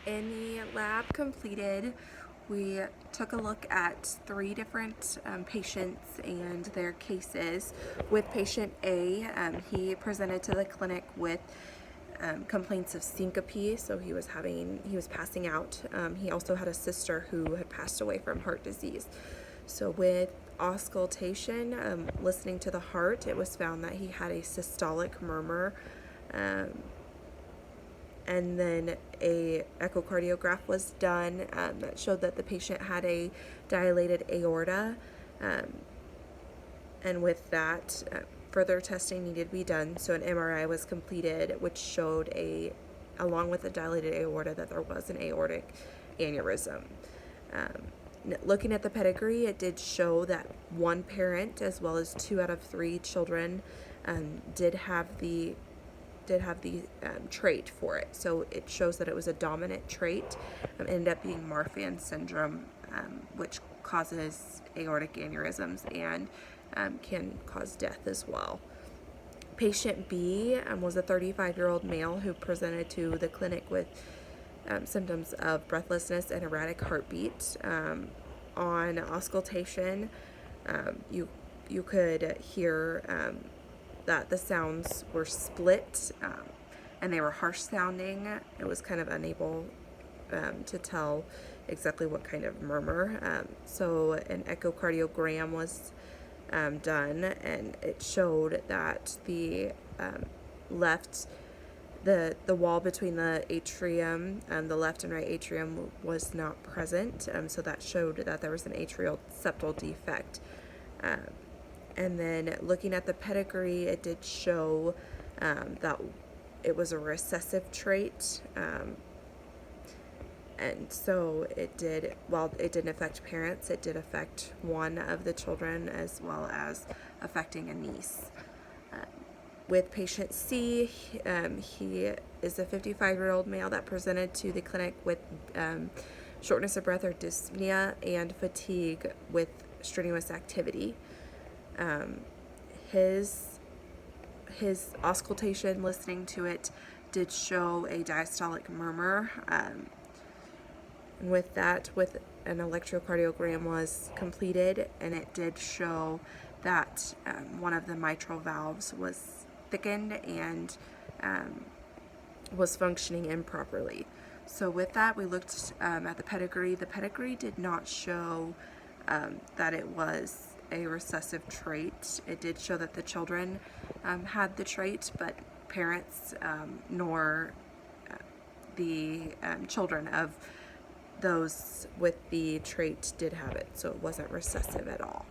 In the lab completed, we took a look at 3 different patients and their cases. With patient A, he presented to the clinic with complaints of syncope, so he was passing out. He also had a sister who had passed away from heart disease. So with auscultation, listening to the heart, it was found that he had a systolic murmur. And then a echocardiograph was done that showed that the patient had a dilated aorta, and with that, further testing needed to be done. So an MRI was completed, which showed along with the dilated aorta, that there was an aortic aneurysm. Looking at the pedigree, it did show that one parent, as well as 2 out of 3 children, did have the trait for it. So it shows that it was a dominant trait. Ended up being Marfan syndrome, which causes aortic aneurysms and can cause death as well. Patient B was a 35-year-old male who presented to the clinic with symptoms of breathlessness and erratic heartbeat. On auscultation, you could hear that the sounds were split, and they were harsh sounding. It was kind of unable to tell exactly what kind of murmur. So an echocardiogram was done, and it showed that the wall between the atrium, the left and right atrium, was not present. So that showed that there was an atrial septal defect. And then looking at the pedigree, it did show that it was a recessive trait. And so while it didn't affect parents, it did affect one of the children, as well as affecting a niece. With patient C, he is a 55-year-old male that presented to the clinic with shortness of breath or dyspnea and fatigue with strenuous activity. His auscultation, listening to it, did show a diastolic murmur. And with that, an electrocardiogram was completed, and it did show that one of the mitral valves was thickened and was functioning improperly. So with that, we looked at the pedigree. The pedigree did not show that it was a recessive trait. It did show that the children had the trait, but parents nor the children of those with the trait did have it, so it wasn't recessive at all.